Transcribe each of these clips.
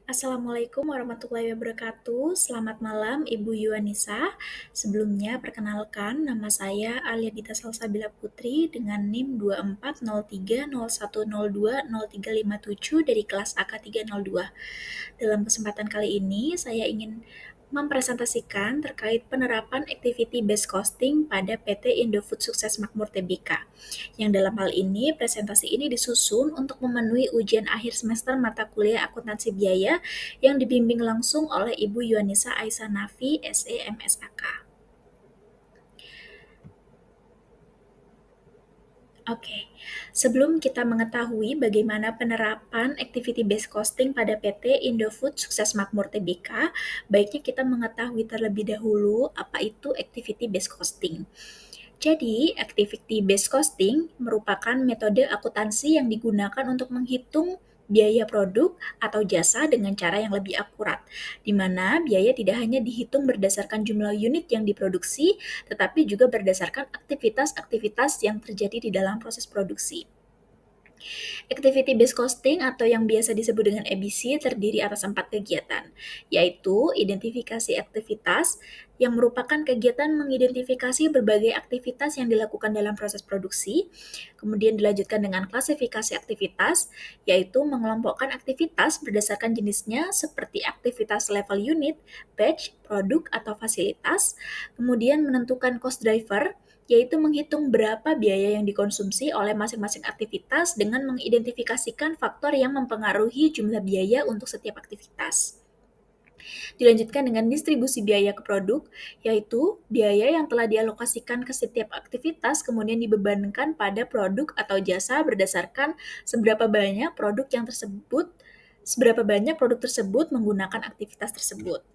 Assalamualaikum warahmatullahi wabarakatuh. Selamat malam, Ibu Yuanisa. Sebelumnya, perkenalkan nama saya Alia Dita Salsabila Putri dengan NIM 240301020357 dari kelas AK302. Dalam kesempatan kali ini, saya ingin mempresentasikan terkait penerapan activity based costing pada PT Indofood Sukses Makmur Tbk. Yang dalam hal ini, presentasi ini disusun untuk memenuhi ujian akhir semester mata kuliah akuntansi biaya yang dibimbing langsung oleh Ibu Yuanisa Aisyah Nafi, SE MSAK. Oke, sebelum kita mengetahui bagaimana penerapan activity based costing pada PT Indofood Sukses Makmur Tbk, baiknya kita mengetahui terlebih dahulu apa itu activity based costing. Jadi, activity based costing merupakan metode akuntansi yang digunakan untuk menghitung biaya produk atau jasa dengan cara yang lebih akurat, di mana biaya tidak hanya dihitung berdasarkan jumlah unit yang diproduksi, tetapi juga berdasarkan aktivitas-aktivitas yang terjadi di dalam proses produksi. Activity based costing atau yang biasa disebut dengan ABC terdiri atas 4 kegiatan, yaitu identifikasi aktivitas yang merupakan kegiatan mengidentifikasi berbagai aktivitas yang dilakukan dalam proses produksi, kemudian dilanjutkan dengan klasifikasi aktivitas, yaitu mengelompokkan aktivitas berdasarkan jenisnya seperti aktivitas level unit, batch, produk, atau fasilitas, kemudian menentukan cost driver, yaitu menghitung berapa biaya yang dikonsumsi oleh masing-masing aktivitas dengan mengidentifikasikan faktor yang mempengaruhi jumlah biaya untuk setiap aktivitas. Dilanjutkan dengan distribusi biaya ke produk, yaitu biaya yang telah dialokasikan ke setiap aktivitas kemudian dibebankan pada produk atau jasa berdasarkan seberapa banyak produk tersebut menggunakan aktivitas tersebut.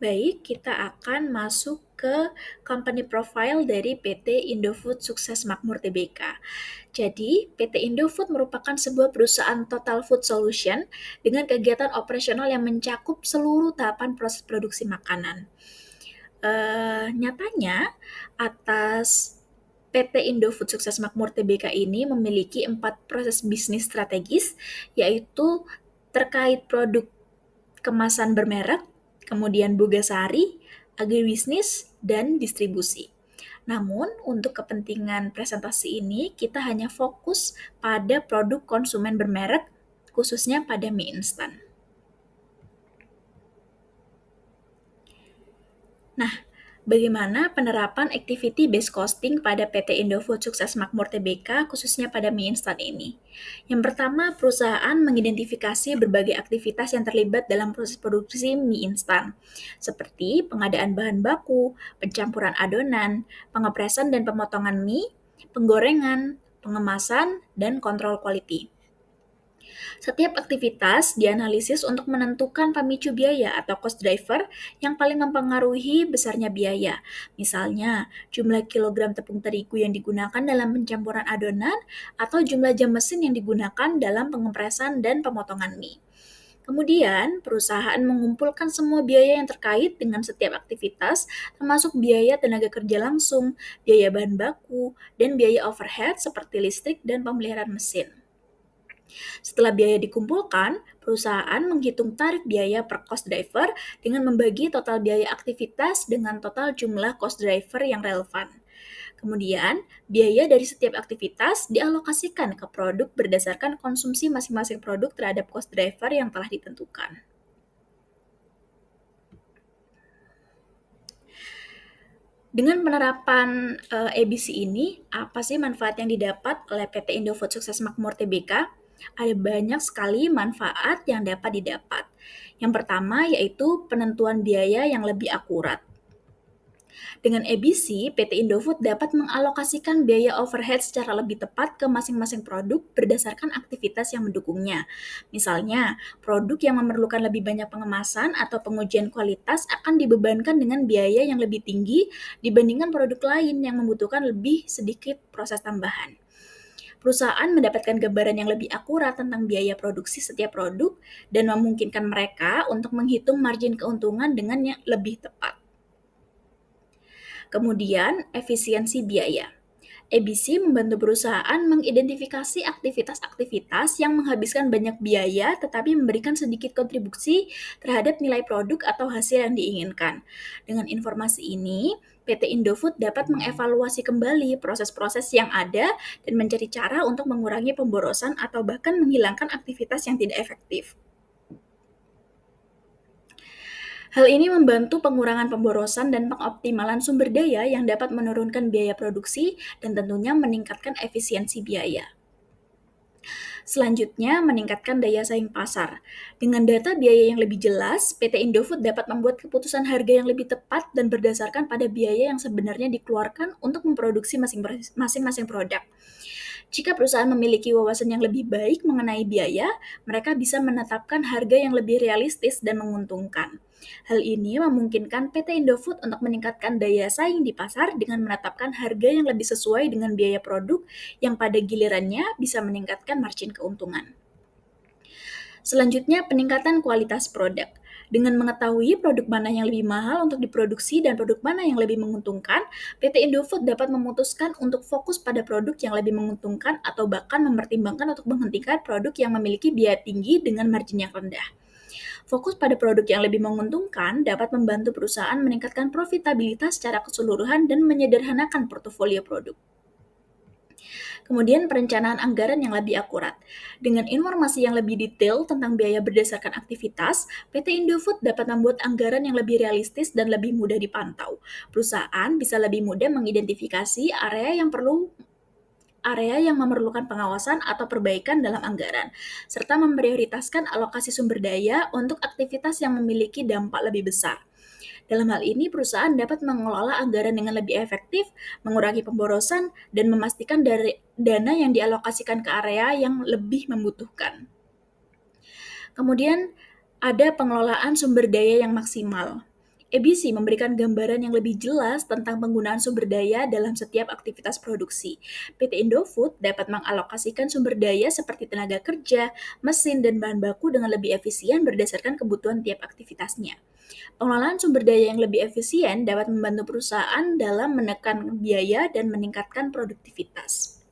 Baik, kita akan masuk ke company profile dari PT Indofood Sukses Makmur Tbk. Jadi, PT Indofood merupakan sebuah perusahaan total food solution dengan kegiatan operasional yang mencakup seluruh tahapan proses produksi makanan. Nyatanya, atas PT Indofood Sukses Makmur Tbk ini memiliki 4 proses bisnis strategis, yaitu terkait produk kemasan bermerek, kemudian Bogasari, agribisnis, dan distribusi. Namun, untuk kepentingan presentasi ini, kita hanya fokus pada produk konsumen bermerek, khususnya pada mie instan. Nah, bagaimana penerapan activity based costing pada PT Indofood Sukses Makmur Tbk khususnya pada mie instan ini? Yang pertama, perusahaan mengidentifikasi berbagai aktivitas yang terlibat dalam proses produksi mie instan, seperti pengadaan bahan baku, pencampuran adonan, pengepresan dan pemotongan mie, penggorengan, pengemasan, dan kontrol quality. Setiap aktivitas dianalisis untuk menentukan pemicu biaya atau cost driver yang paling mempengaruhi besarnya biaya. Misalnya, jumlah kilogram tepung terigu yang digunakan dalam pencampuran adonan atau jumlah jam mesin yang digunakan dalam pengepresan dan pemotongan mie. Kemudian, perusahaan mengumpulkan semua biaya yang terkait dengan setiap aktivitas, termasuk biaya tenaga kerja langsung, biaya bahan baku, dan biaya overhead seperti listrik dan pemeliharaan mesin. Setelah biaya dikumpulkan, perusahaan menghitung tarif biaya per cost driver dengan membagi total biaya aktivitas dengan total jumlah cost driver yang relevan. Kemudian, biaya dari setiap aktivitas dialokasikan ke produk berdasarkan konsumsi masing-masing produk terhadap cost driver yang telah ditentukan. Dengan penerapan ABC ini, apa sih manfaat yang didapat oleh PT Indofood Sukses Makmur Tbk? Ada banyak sekali manfaat yang dapat didapat. Yang pertama yaitu penentuan biaya yang lebih akurat. Dengan ABC, PT Indofood dapat mengalokasikan biaya overhead secara lebih tepat ke masing-masing produk berdasarkan aktivitas yang mendukungnya. Misalnya, produk yang memerlukan lebih banyak pengemasan atau pengujian kualitas akan dibebankan dengan biaya yang lebih tinggi dibandingkan produk lain yang membutuhkan lebih sedikit proses tambahan. Perusahaan mendapatkan gambaran yang lebih akurat tentang biaya produksi setiap produk dan memungkinkan mereka untuk menghitung margin keuntungan dengan yang lebih tepat. Kemudian, efisiensi biaya. ABC membantu perusahaan mengidentifikasi aktivitas-aktivitas yang menghabiskan banyak biaya tetapi memberikan sedikit kontribusi terhadap nilai produk atau hasil yang diinginkan. Dengan informasi ini, PT Indofood dapat mengevaluasi kembali proses-proses yang ada dan mencari cara untuk mengurangi pemborosan atau bahkan menghilangkan aktivitas yang tidak efektif. Hal ini membantu pengurangan pemborosan dan pengoptimalan sumber daya yang dapat menurunkan biaya produksi dan tentunya meningkatkan efisiensi biaya. Selanjutnya, meningkatkan daya saing pasar. Dengan data biaya yang lebih jelas, PT Indofood dapat membuat keputusan harga yang lebih tepat dan berdasarkan pada biaya yang sebenarnya dikeluarkan untuk memproduksi masing-masing produk. Jika perusahaan memiliki wawasan yang lebih baik mengenai biaya, mereka bisa menetapkan harga yang lebih realistis dan menguntungkan. Hal ini memungkinkan PT Indofood untuk meningkatkan daya saing di pasar dengan menetapkan harga yang lebih sesuai dengan biaya produk yang pada gilirannya bisa meningkatkan margin keuntungan. Selanjutnya, peningkatan kualitas produk. Dengan mengetahui produk mana yang lebih mahal untuk diproduksi dan produk mana yang lebih menguntungkan, PT Indofood dapat memutuskan untuk fokus pada produk yang lebih menguntungkan atau bahkan mempertimbangkan untuk menghentikan produk yang memiliki biaya tinggi dengan margin yang rendah. Fokus pada produk yang lebih menguntungkan dapat membantu perusahaan meningkatkan profitabilitas secara keseluruhan dan menyederhanakan portofolio produk. Kemudian perencanaan anggaran yang lebih akurat. Dengan informasi yang lebih detail tentang biaya berdasarkan aktivitas, PT Indofood dapat membuat anggaran yang lebih realistis dan lebih mudah dipantau. Perusahaan bisa lebih mudah mengidentifikasi area yang memerlukan pengawasan atau perbaikan dalam anggaran, serta memprioritaskan alokasi sumber daya untuk aktivitas yang memiliki dampak lebih besar. Dalam hal ini, perusahaan dapat mengelola anggaran dengan lebih efektif, mengurangi pemborosan, dan memastikan dana yang dialokasikan ke area yang lebih membutuhkan. Kemudian, ada pengelolaan sumber daya yang maksimal. ABC memberikan gambaran yang lebih jelas tentang penggunaan sumber daya dalam setiap aktivitas produksi. PT Indofood dapat mengalokasikan sumber daya seperti tenaga kerja, mesin, dan bahan baku dengan lebih efisien berdasarkan kebutuhan tiap aktivitasnya. Pengelolaan sumber daya yang lebih efisien dapat membantu perusahaan dalam menekan biaya dan meningkatkan produktivitas.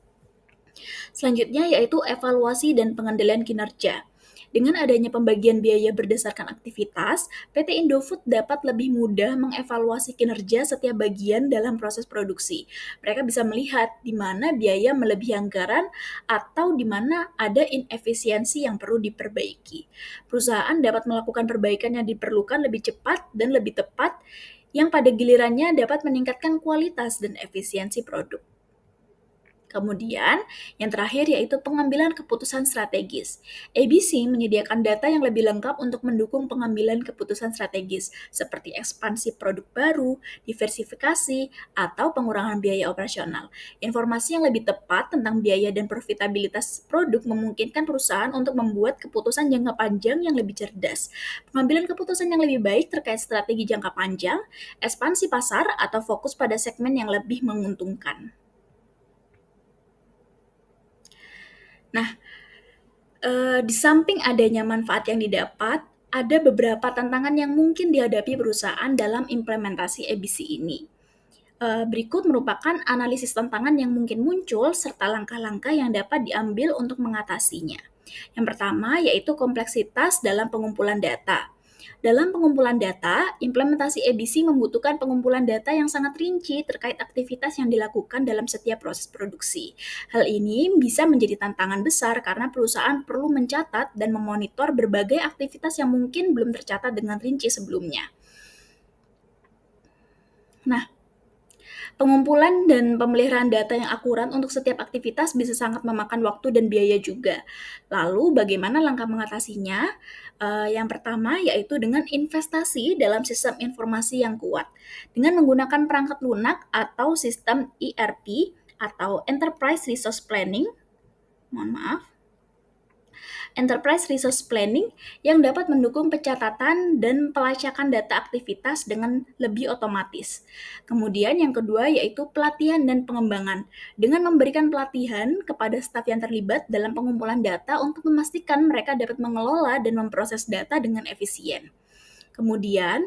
Selanjutnya yaitu evaluasi dan pengendalian kinerja. Dengan adanya pembagian biaya berdasarkan aktivitas, PT Indofood dapat lebih mudah mengevaluasi kinerja setiap bagian dalam proses produksi. Mereka bisa melihat di mana biaya melebihi anggaran atau di mana ada inefisiensi yang perlu diperbaiki. Perusahaan dapat melakukan perbaikan yang diperlukan lebih cepat dan lebih tepat, yang pada gilirannya dapat meningkatkan kualitas dan efisiensi produk. Kemudian, yang terakhir yaitu pengambilan keputusan strategis. ABC menyediakan data yang lebih lengkap untuk mendukung pengambilan keputusan strategis, seperti ekspansi produk baru, diversifikasi, atau pengurangan biaya operasional. Informasi yang lebih tepat tentang biaya dan profitabilitas produk memungkinkan perusahaan untuk membuat keputusan jangka panjang yang lebih cerdas. Pengambilan keputusan yang lebih baik terkait strategi jangka panjang, ekspansi pasar, atau fokus pada segmen yang lebih menguntungkan. Nah, di samping adanya manfaat yang didapat, ada beberapa tantangan yang mungkin dihadapi perusahaan dalam implementasi ABC ini. Berikut merupakan analisis tantangan yang mungkin muncul serta langkah-langkah yang dapat diambil untuk mengatasinya. Yang pertama yaitu kompleksitas dalam pengumpulan data. Dalam pengumpulan data, implementasi ABC membutuhkan pengumpulan data yang sangat rinci terkait aktivitas yang dilakukan dalam setiap proses produksi. Hal ini bisa menjadi tantangan besar karena perusahaan perlu mencatat dan memonitor berbagai aktivitas yang mungkin belum tercatat dengan rinci sebelumnya. Nah, pengumpulan dan pemeliharaan data yang akurat untuk setiap aktivitas bisa sangat memakan waktu dan biaya juga. Lalu, bagaimana langkah mengatasinya? Yang pertama yaitu dengan investasi dalam sistem informasi yang kuat. Dengan menggunakan perangkat lunak atau sistem ERP atau Enterprise Resource Planning, Enterprise Resource Planning yang dapat mendukung pencatatan dan pelacakan data aktivitas dengan lebih otomatis. Kemudian yang kedua yaitu pelatihan dan pengembangan. Dengan memberikan pelatihan kepada staf yang terlibat dalam pengumpulan data untuk memastikan mereka dapat mengelola dan memproses data dengan efisien. Kemudian,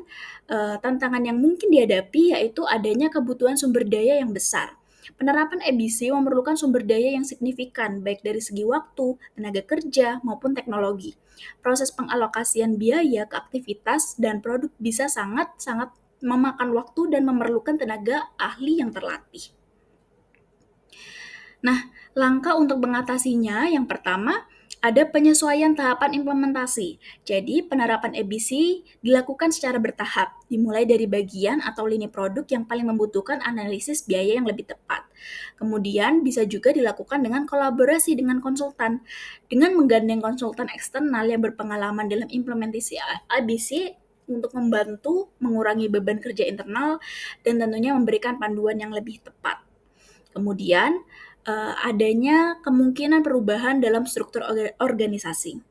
tantangan yang mungkin dihadapi yaitu adanya kebutuhan sumber daya yang besar. Penerapan EBC memerlukan sumber daya yang signifikan, baik dari segi waktu, tenaga kerja, maupun teknologi. Proses pengalokasian biaya ke aktivitas dan produk bisa sangat-sangat memakan waktu dan memerlukan tenaga ahli yang terlatih. Nah, langkah untuk mengatasinya yang pertama, ada penyesuaian tahapan implementasi. Jadi, penerapan EBC dilakukan secara bertahap, dimulai dari bagian atau lini produk yang paling membutuhkan analisis biaya yang lebih tepat. Kemudian, bisa juga dilakukan dengan kolaborasi dengan konsultan. Dengan menggandeng konsultan eksternal yang berpengalaman dalam implementasi EBC untuk membantu mengurangi beban kerja internal dan tentunya memberikan panduan yang lebih tepat. Kemudian, adanya kemungkinan perubahan dalam struktur organisasi.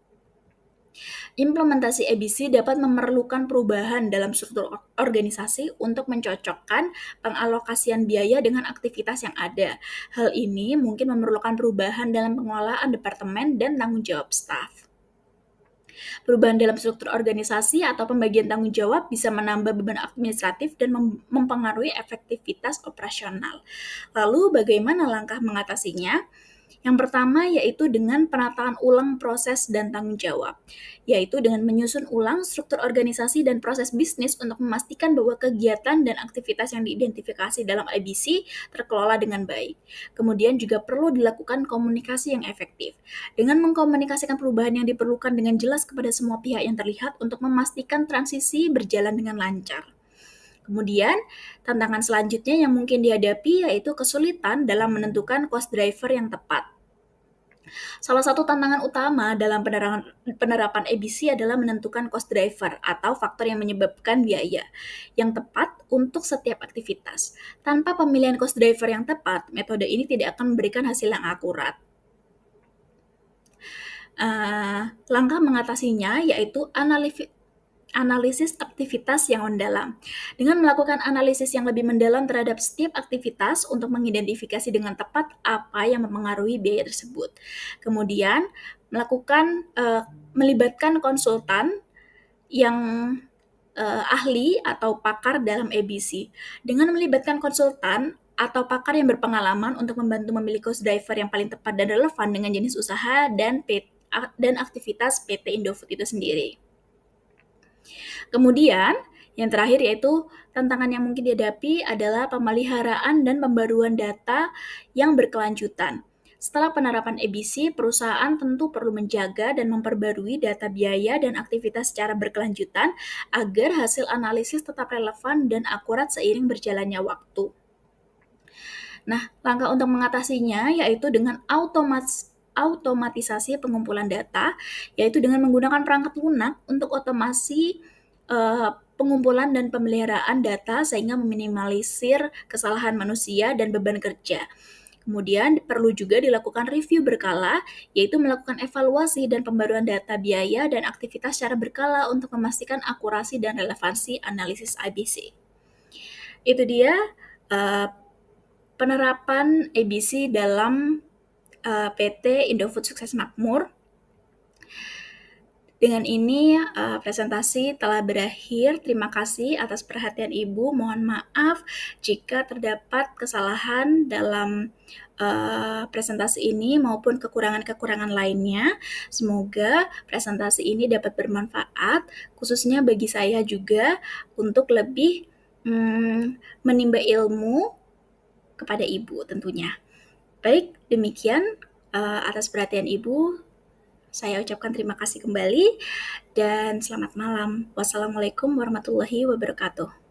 Implementasi EBC dapat memerlukan perubahan dalam struktur organisasi untuk mencocokkan pengalokasian biaya dengan aktivitas yang ada. Hal ini mungkin memerlukan perubahan dalam pengelolaan departemen dan tanggung jawab staf. Perubahan dalam struktur organisasi atau pembagian tanggung jawab bisa menambah beban administratif dan mempengaruhi efektivitas operasional. Lalu, bagaimana langkah mengatasinya? Yang pertama yaitu dengan penataan ulang proses dan tanggung jawab, yaitu dengan menyusun ulang struktur organisasi dan proses bisnis untuk memastikan bahwa kegiatan dan aktivitas yang diidentifikasi dalam IBC terkelola dengan baik. Kemudian juga perlu dilakukan komunikasi yang efektif. Dengan mengkomunikasikan perubahan yang diperlukan dengan jelas kepada semua pihak yang terlihat untuk memastikan transisi berjalan dengan lancar. Kemudian, tantangan selanjutnya yang mungkin dihadapi yaitu kesulitan dalam menentukan cost driver yang tepat. Salah satu tantangan utama dalam penerapan EBC adalah menentukan cost driver atau faktor yang menyebabkan biaya yang tepat untuk setiap aktivitas. Tanpa pemilihan cost driver yang tepat, metode ini tidak akan memberikan hasil yang akurat. Langkah mengatasinya yaitu analisis aktivitas yang mendalam. Dengan melakukan analisis yang lebih mendalam terhadap setiap aktivitas untuk mengidentifikasi dengan tepat apa yang mempengaruhi biaya tersebut. Kemudian, melibatkan konsultan yang ahli atau pakar dalam EBC. Dengan melibatkan konsultan atau pakar yang berpengalaman untuk membantu memilih cost driver yang paling tepat dan relevan dengan jenis usaha dan aktivitas PT Indofood itu sendiri. Kemudian, yang terakhir yaitu tantangan yang mungkin dihadapi adalah pemeliharaan dan pembaruan data yang berkelanjutan. Setelah penerapan EBC, perusahaan tentu perlu menjaga dan memperbarui data biaya dan aktivitas secara berkelanjutan agar hasil analisis tetap relevan dan akurat seiring berjalannya waktu. Nah, langkah untuk mengatasinya yaitu dengan automatisasi pengumpulan data, yaitu dengan menggunakan perangkat lunak untuk otomasi pengumpulan dan pemeliharaan data sehingga meminimalisir kesalahan manusia dan beban kerja. Kemudian perlu juga dilakukan review berkala, yaitu melakukan evaluasi dan pembaruan data biaya dan aktivitas secara berkala untuk memastikan akurasi dan relevansi analisis IBC. Itu dia penerapan EBC dalam PT Indofood Sukses Makmur. Dengan ini presentasi telah berakhir. Terima kasih atas perhatian Ibu. Mohon maaf jika terdapat kesalahan dalam presentasi ini maupun kekurangan-kekurangan lainnya. Semoga presentasi ini dapat bermanfaat, khususnya bagi saya juga untuk lebih menimba ilmu kepada Ibu tentunya. Baik, demikian atas perhatian Ibu. Saya ucapkan terima kasih kembali dan selamat malam. Wassalamualaikum warahmatullahi wabarakatuh.